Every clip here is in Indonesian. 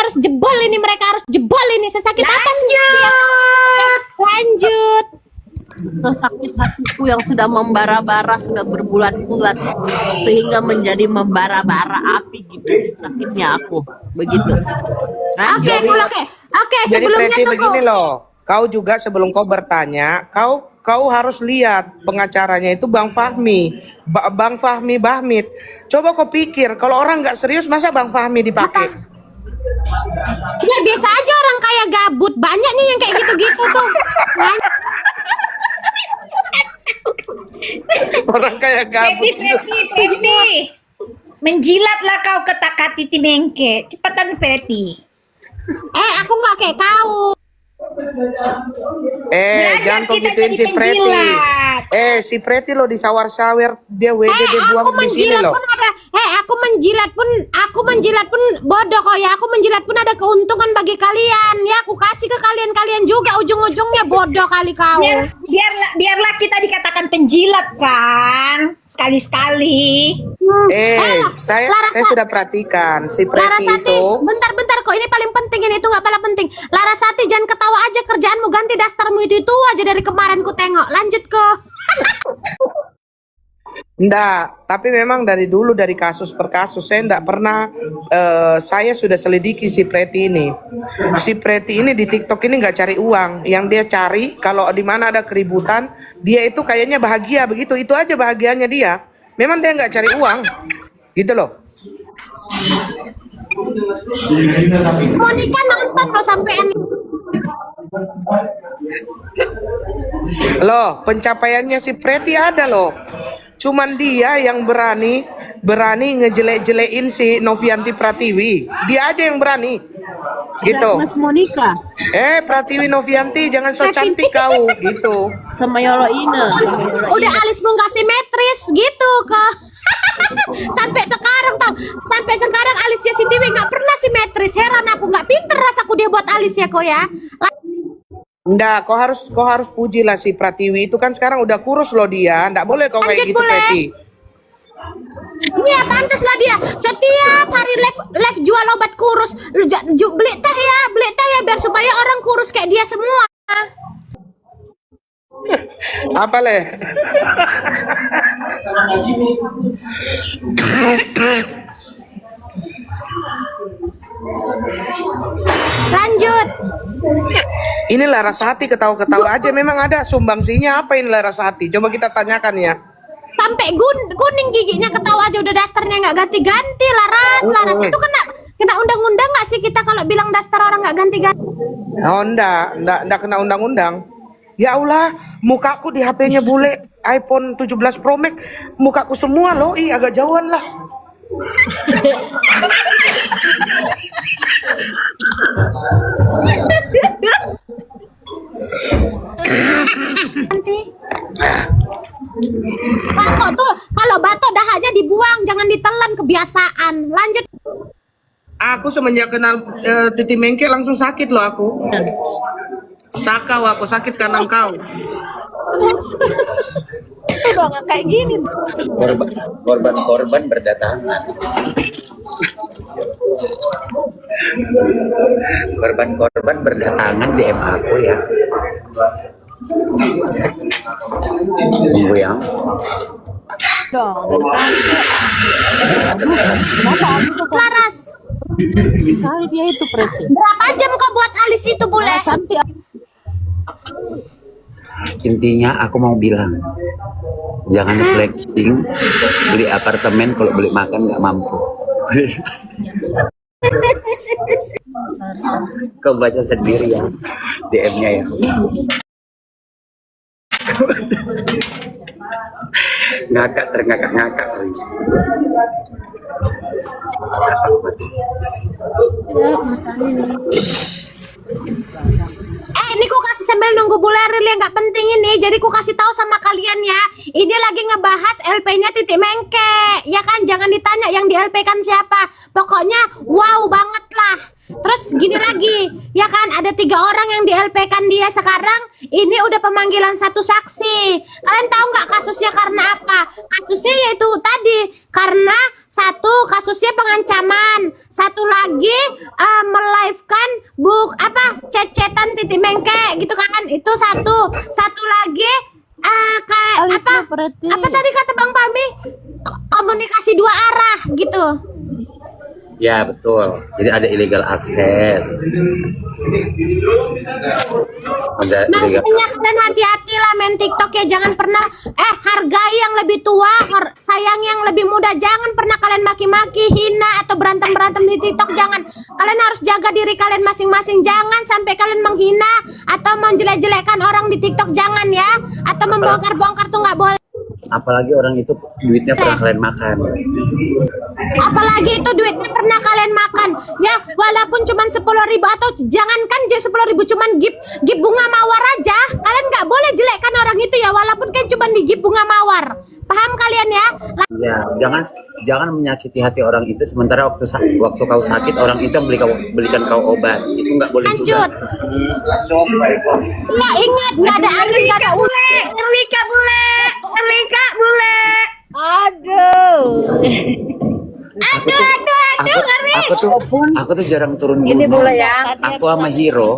harus jebol ini, mereka harus jebol ini. Sesakit apa sih? Lanjut. Sesakit hatiku yang sudah membara-bara sudah berbulan-bulan sehingga menjadi membara-bara api gitu sakitnya aku begitu. Oke, oke, Jadi sebelumnya Preti tuh begini loh, kau juga sebelum kau bertanya, kau harus lihat pengacaranya itu Bang Fahmi, Bang Fahmi Bahmit. Coba kau pikir, kalau orang nggak serius masa Bang Fahmi dipakai? ya biasa aja orang kaya gabut, banyak nih yang kayak gitu-gitu tuh. Orang kayak gabut. Feti. Menjilatlah kau ke Titi Mengke. Cepetan Feti. Aku nggak kayak kau. Jangan kau gituin si Preti. Si Preti lo disawar-sawer, dia WD dia buang di sini loh. Aku menjilat pun bodoh kok ya. Aku menjilat pun ada keuntungan bagi kalian. Ya, aku kasih ke kalian juga, ujung-ujungnya bodoh kali kau. Biarlah kita dikatakan penjilat kan. Sekali-sekali. Saya sudah perhatikan si Preti Larasati, itu. bentar kok, ini paling penting, ini tuh nggak paling penting. Larasati, jangan ketawa aja, kerjaanmu ganti dastermu itu aja dari kemarin ku tengok. Lanjut ke. Enggak, tapi memang dari dulu dari kasus per kasus saya enggak pernah saya sudah selidiki si Preti ini. Si Preti ini di TikTok ini nggak cari uang, yang dia cari kalau di mana ada keributan, dia itu kayaknya bahagia begitu. Itu aja bahagianya dia. Memang dia nggak cari uang. Gitu loh. Monica nonton loh sampean. Loh, pencapaiannya si Preti ada loh. Cuman dia yang berani ngejelek-jelekin si Novianti Pratiwi. Dia aja yang berani. Gitu. Mas Monica Pratiwi Novianti jangan so cantik kau gitu. sama Yolo Ina. Udah alismu nggak simetris gitu kok. Sampai sekarang alisnya si Tiwi nggak pernah simetris. Heran aku, nggak pinter rasaku dia buat alisnya kok ya. Enggak, kau harus puji lah si Pratiwi itu kan sekarang udah kurus loh dia. Enggak boleh kau kayak gitu, Preti. Iya, pantas lah dia. Setiap hari live jual obat kurus. Beli teh ya biar supaya orang kurus kayak dia semua. Apa leh? Lanjut. Ini Larasati ketawa-ketawa aja, memang ada sumbangsinya apa ini Larasati? Coba kita tanyakan ya. Sampai kuning giginya, ketawa aja udah dasternya nggak ganti-ganti. Laras itu kena undang-undang nggak sih kita kalau bilang daster orang nggak ganti-ganti? Oh enggak kena undang-undang. Ya Allah, mukaku di HP-nya bule iPhone 17 Pro Max, mukaku semua loh, agak jauhan lah. Nanti batok tuh, kalau batok dahanya dibuang, jangan ditelan, kebiasaan. Lanjut. Aku semenjak kenal Titi Mengke langsung sakit loh aku. Sakau aku sakit karena kau. Udah nggak kayak gini. Korban berdatangan. Korban berdatangan DM aku ya. Minggu yang Laras, Kali dia itu Preti. berapa jam kau buat alis itu boleh? Cantik. intinya aku mau bilang jangan flexing beli apartemen kalau beli makan nggak mampu. Kau baca sendiri ya DM-nya ya. Ngakak terngakak-ngakak. Ini ku kasih sambil nunggu bule Ril yang nggak penting ini. Jadi ku kasih tahu sama kalian ya. Ini lagi ngebahas LP-nya Titi Mengke. Ya kan, jangan ditanya yang di LP kan siapa. Pokoknya wow banget lah. Terus gini lagi, ya kan, ada 3 orang yang di LP kan dia sekarang. Ini udah pemanggilan 1 saksi. Kalian tahu nggak kasusnya karena apa? Kasusnya yaitu tadi karena 1 kasusnya pengancaman, 1 lagi live kan chat-chatan titik mengke gitu kan, itu satu lagi kayak Alisnya berarti. apa tadi kata Bang Pami, komunikasi dua arah gitu. Ya betul. Jadi ada illegal akses. Ada illegal. Makanya kalian hati-hati lah main TikTok ya, jangan pernah hargai yang lebih tua, sayang yang lebih muda, jangan pernah kalian maki-maki, hina atau berantem-berantem di TikTok, jangan. Kalian harus jaga diri kalian masing-masing, jangan sampai kalian menghina atau menjelek-jelekkan orang di TikTok, jangan ya, atau membongkar-bongkar tuh nggak boleh. Apalagi orang itu duitnya pernah kalian makan. Apalagi itu duitnya pernah kalian makan ya, walaupun cuman 10.000 atau jangankan 10.000, cuman gift bunga mawar aja, kalian nggak boleh jelekkan orang itu ya, walaupun kan cuman di gift bunga mawar. Paham kalian ya? Ya, jangan menyakiti hati orang itu sementara waktu kau sakit orang itu belikan kau obat. Itu nggak boleh juga. Lanjut. Ya ingat, nggak ada angin, nggak ada Bule, ngeri Kak Bule. Ngeri Kak Bule. Aduh. Aku tuh jarang turun gunung. Ini boleh ya. Aku sama Hiro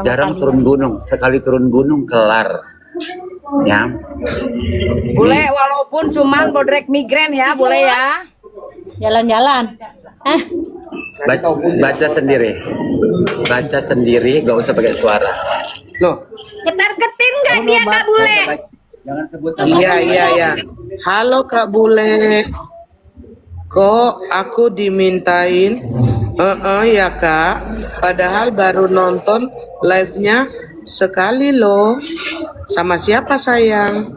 jarang turun gunung. Sekali turun gunung kelar. Ya. Boleh walaupun cuman bodrek migrain ya, boleh ya. Jalan-jalan. Baca sendiri, gak usah pakai suara. Loh, Ketar-ketir nggak dia Kak Bule? Jangan sebut iya. Halo Kak Bule. Kok aku dimintain? Ya Kak. Padahal baru nonton live-nya sekali loh. Sama siapa sayang?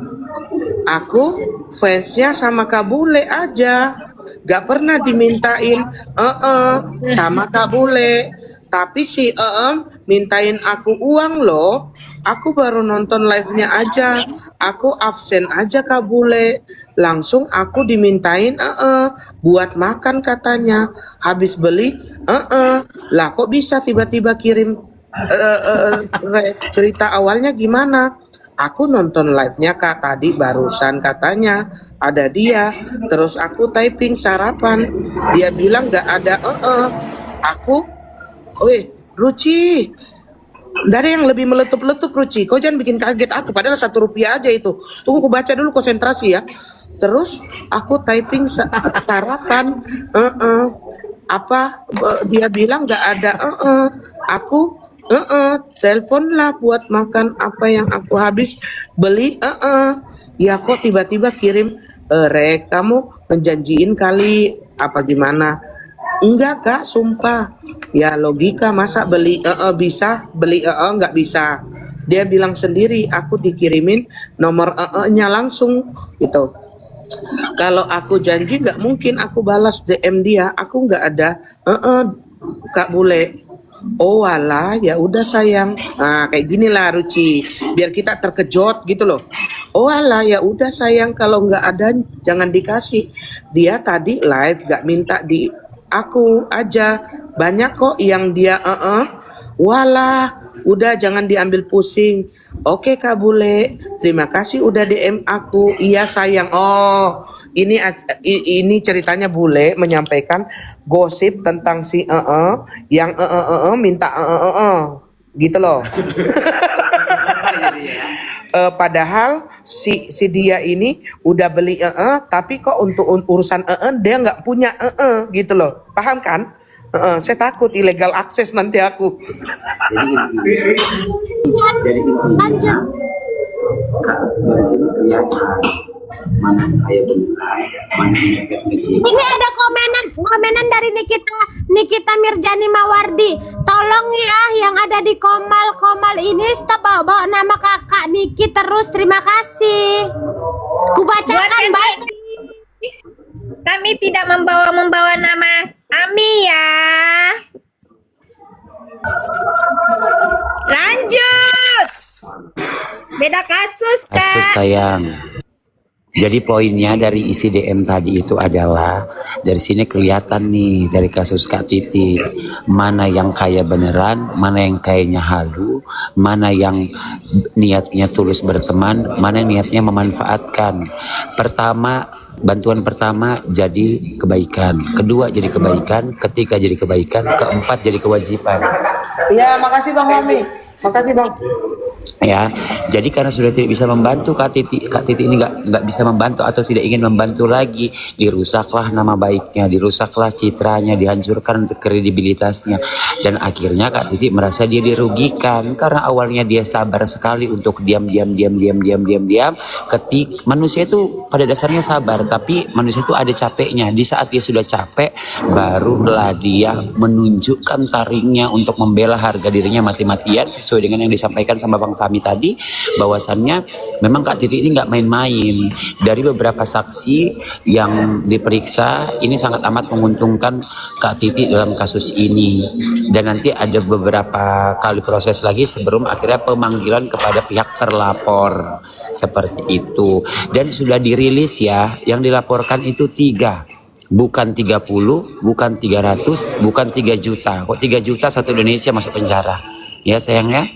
Aku fansnya sama Kak Bule aja. Gak pernah dimintain sama Kak Bule. Tapi si mintain aku uang loh. Aku baru nonton live-nya aja. Aku absen aja Kak Bule. Langsung aku dimintain buat makan katanya. Habis beli lah kok bisa tiba-tiba kirim cerita awalnya gimana? Aku nonton live-nya Kak tadi barusan, katanya ada dia. Terus aku typing sarapan. Dia bilang gak ada Aku, Ruci, dari yang lebih meletup-letup Ruci. Kau jangan bikin kaget aku, padahal Rp1 aja itu. Tunggu aku baca dulu, konsentrasi ya. Terus aku typing sarapan. Dia bilang gak ada Aku telepon lah buat makan apa yang aku habis beli. Ya kok tiba-tiba kirim Rek, kamu ngejanjiin kali apa gimana? Enggak Kak, sumpah. Ya logika, masa beli bisa, beli nggak bisa. Dia bilang sendiri, aku dikirimin nomor nya langsung gitu. Kalau aku janji nggak mungkin aku balas DM dia. Aku nggak ada Kak Bule. Oh alah, ya udah sayang. Nah, kayak gini lah Ruci, biar kita terkejut gitu loh. Oh alah, ya udah sayang, kalau nggak ada jangan dikasih. Dia tadi live gak minta di aku aja. Banyak kok yang dia walah, udah jangan diambil pusing. Oke Kak Bule, terima kasih udah DM aku. Iya sayang. Oh, ini ceritanya Bule menyampaikan gosip tentang si yang minta gitu loh. Padahal si dia ini udah beli tapi kok untuk urusan dia nggak punya gitu loh. Paham kan? Saya takut illegal akses nanti aku. Lanjut. Kak, dari sini kelihatan mana kayak beneran, mana yang ngejip. Ini ada komenan dari Nikita Mirjani Mawardi. Tolong ya yang ada di Komal ini stop bawa nama kakak Niki terus, terima kasih. Kubacakan baik. Kami tidak membawa nama Ami ya. Lanjut. Beda kasus Kak. Kasus sayang. Jadi poinnya dari isi DM tadi itu adalah dari sini kelihatan nih dari kasus Kak Titi mana yang kaya beneran, mana yang kayaknya halu, mana yang niatnya tulus berteman, mana yang niatnya memanfaatkan. Pertama, bantuan pertama jadi kebaikan, kedua jadi kebaikan, ketiga jadi kebaikan, keempat jadi kewajiban. Iya, makasih Bang Mami. Makasih Bang. Ya, jadi karena sudah tidak bisa membantu Kak Titi ini nggak bisa membantu atau tidak ingin membantu lagi, dirusaklah nama baiknya, dirusaklah citranya, dihancurkan kredibilitasnya, dan akhirnya Kak Titi merasa dia dirugikan karena awalnya dia sabar sekali untuk diam. Ketik manusia itu pada dasarnya sabar, tapi manusia itu ada capeknya. Di saat dia sudah capek, barulah dia menunjukkan taringnya untuk membela harga dirinya mati-matian sesuai dengan yang disampaikan sama Bang Fahmi tadi, bahwasannya memang Kak Titi ini nggak main-main. Dari beberapa saksi yang diperiksa, ini sangat amat menguntungkan Kak Titi dalam kasus ini. Dan nanti ada beberapa kali proses lagi sebelum akhirnya pemanggilan kepada pihak terlapor. Seperti itu. Dan sudah dirilis ya, yang dilaporkan itu 3. Bukan 30, bukan 300, bukan 3 juta. Kok 3 juta satu Indonesia masuk penjara? Ya sayangnya.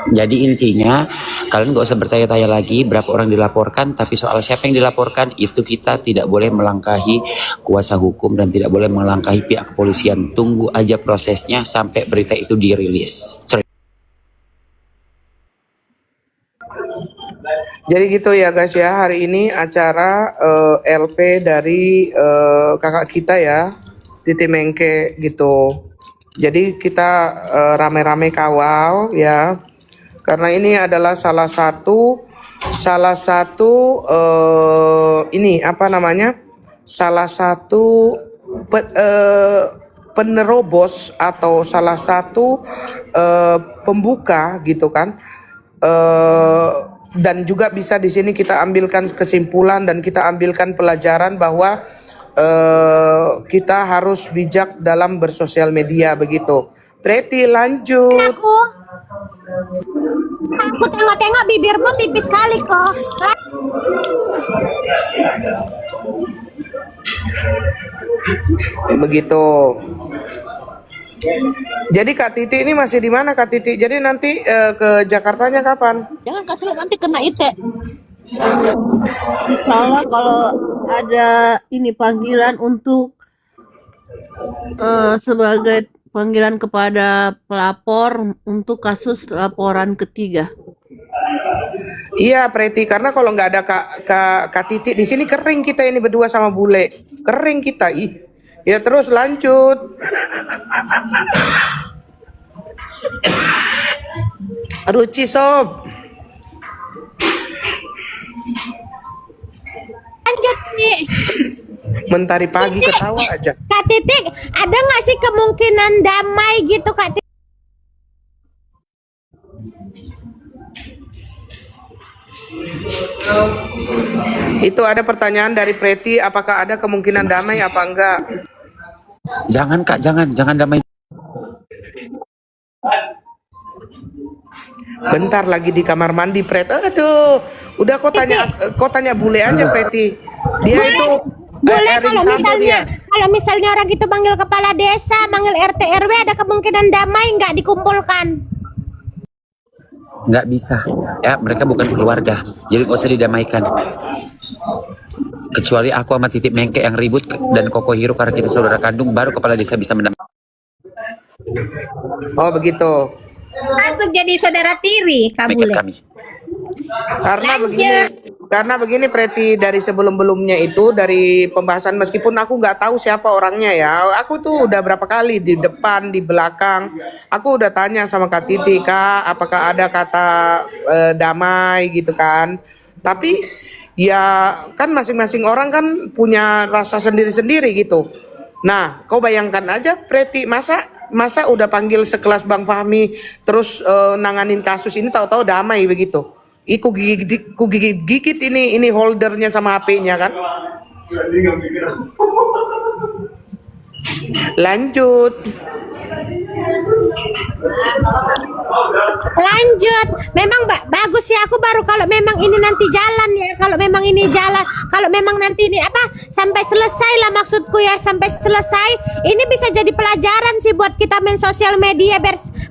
Jadi intinya kalian gak usah bertanya-tanya lagi berapa orang dilaporkan, tapi soal siapa yang dilaporkan itu kita tidak boleh melangkahi kuasa hukum dan tidak boleh melangkahi pihak kepolisian. Tunggu aja prosesnya sampai berita itu dirilis. Jadi gitu ya guys ya, hari ini acara LP dari kakak kita ya, Titi Mengke gitu. Jadi kita rame-rame kawal ya. Karena ini adalah salah satu ini apa namanya? Salah satu penerobos atau salah satu pembuka gitu kan. Dan juga bisa di sini kita ambilkan kesimpulan dan kita ambilkan pelajaran bahwa kita harus bijak dalam bersosial media begitu. Preti lanjut. Aku tengok-tengok bibirmu tipis sekali kok. Begitu. Jadi Kak Titi ini masih di mana Kak Titi? Jadi nanti ke Jakartanya kapan? Jangan kasih lihat nanti kena ite. Misalnya kalau ada ini panggilan untuk sebagai panggilan kepada pelapor untuk kasus laporan ketiga. Iya Preti, karena kalau nggak ada Kak Titi di sini kering kita ini berdua sama bule, kering kita. Ih, ya terus lanjut. Ruci sob. Lanjut nih. Mentari pagi ketawa aja. Kak Titik, ada nggak sih kemungkinan damai gitu Kak Titik? Itu ada pertanyaan dari Preti, apakah ada kemungkinan damai apa enggak? Jangan Kak, jangan damai. Bentar lagi di kamar mandi Pret. Aduh, udah kau tanya bule aja Preti. Dia Boleh. itu Boleh Erin kalau Sambo dia. misalnya orang itu manggil kepala desa, manggil RT RW, ada kemungkinan damai nggak dikumpulkan? Nggak bisa ya, mereka bukan keluarga, jadi nggak usah didamaikan. Kecuali aku sama Titi Mengke yang ribut dan Koko Hiro karena kita saudara kandung, baru kepala desa bisa mendamaikan. Oh begitu. Masuk jadi saudara tiri, kabule. Kami. Karena begini Preti, dari sebelum-belumnya itu dari pembahasan, meskipun aku nggak tahu siapa orangnya ya, aku tuh udah berapa kali di depan di belakang aku udah tanya sama Kak Titi, Kak apakah ada kata damai gitu kan, tapi ya kan masing-masing orang kan punya rasa sendiri-sendiri gitu. Nah kau bayangkan aja Preti, masa udah panggil sekelas Bang Fahmi terus nanganin kasus ini tahu-tahu damai begitu. Iku gigit ini holdernya sama HP-nya kan. Lanjut. Lanjut, memang bagus ya, aku baru kalau memang ini nanti jalan ya, kalau memang ini jalan, kalau memang nanti ini apa sampai selesai lah maksudku ya, sampai selesai ini bisa jadi pelajaran sih buat kita main sosial media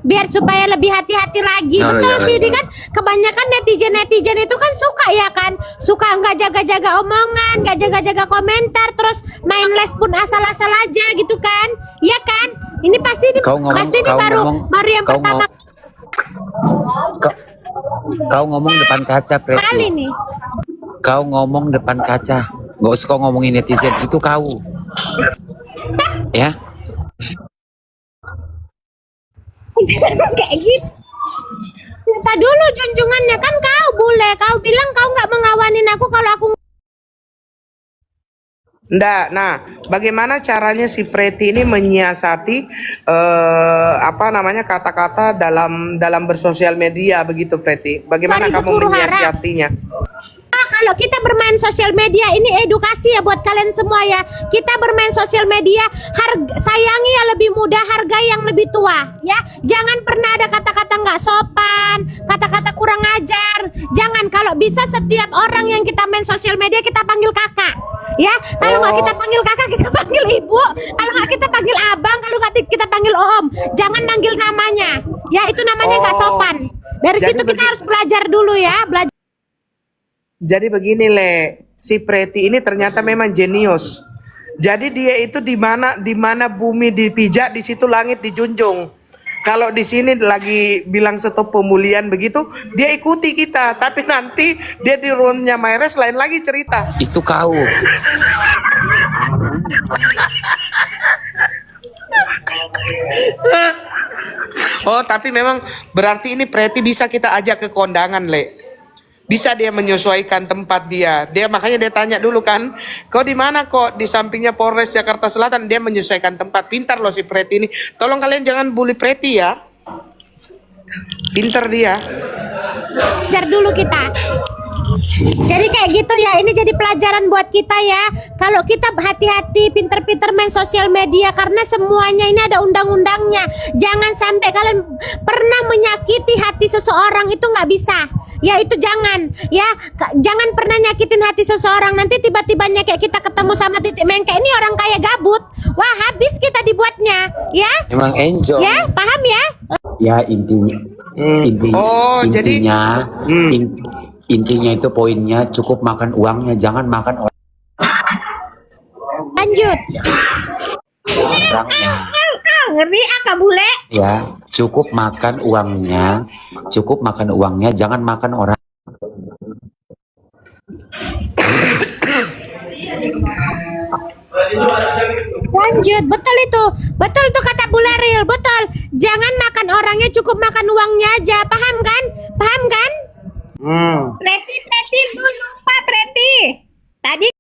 biar supaya lebih hati-hati lagi. Oh, Betul iya, sih, iya. kan kebanyakan netizen itu kan suka ya kan, suka nggak jaga-jaga omongan, nggak jaga-jaga komentar, terus main live pun asal-asal aja gitu kan, ya kan? Ini pasti ini pasti ini baru yang pertama Kau ngomong depan kaca, kali Preti. nih. Kau ngomong depan kaca. Gak usah kau ngomongin netizen, itu kau. Ya, Kayak gitu. Minta dulu junjungannya, kan kau bule, kau bilang kau nggak mengawanin aku kalau aku. Nggak, nah bagaimana caranya si Preti ini menyiasati apa namanya kata-kata dalam bersosial media begitu Preti? Bagaimana Sorry, kamu Guru Hara. menyiasatinya? Kalau kita bermain sosial media ini edukasi ya buat kalian semua ya. Kita bermain sosial media, sayangi yang lebih muda, hargai yang lebih tua ya. Jangan pernah ada kata-kata nggak sopan, kata-kata kurang ajar. Jangan, kalau bisa setiap orang yang kita main sosial media kita panggil kakak. Ya, kalau nggak kita panggil kakak, kita panggil ibu. Kalau nggak kita panggil abang, kalau nggak kita panggil om. Jangan manggil namanya. Ya, itu namanya nggak sopan. Dari Jadi situ kita harus belajar dulu ya, belajar. Jadi begini Le, si Preti ini ternyata memang jenius. Jadi dia itu di mana bumi dipijak, di situ langit dijunjung. Kalau di sini lagi bilang stop pemulihan begitu, dia ikuti kita. Tapi nanti dia di roomnya Mayres lain lagi cerita. itu kau. Oh, tapi memang berarti ini Preti bisa kita ajak ke kondangan, Le. Bisa dia menyesuaikan tempat dia. Makanya dia tanya dulu kan, kau di mana kok? Di sampingnya Polres Jakarta Selatan. Dia menyesuaikan tempat. Pintar loh si Preti ini. Tolong kalian jangan bully Preti ya. Pintar dia. Belajar dulu kita. Jadi kayak gitu ya, ini jadi pelajaran buat kita ya. Kalau kita hati-hati, pinter-pinter main sosial media, karena semuanya ini ada undang-undangnya. Jangan sampai kalian pernah menyakiti hati seseorang, itu nggak bisa. Ya itu jangan, ya jangan pernah nyakitin hati seseorang. Nanti tiba-tibanya kayak kita ketemu sama Titik Mengke, ini orang kaya gabut, wah habis kita dibuatnya, ya. Emang enjoy. Ya, paham ya? Ya intinya, Oh, jadi- intinya itu poinnya cukup makan uangnya, jangan makan Lanjut. orangnya. Ngeri Kak Bule. Ya, cukup makan uangnya, jangan makan orang. Lanjut, betul itu kata Bularil, betul. Jangan makan orangnya, cukup makan uangnya aja, paham kan? Paham kan? Preti, lu lupa Preti. Tadi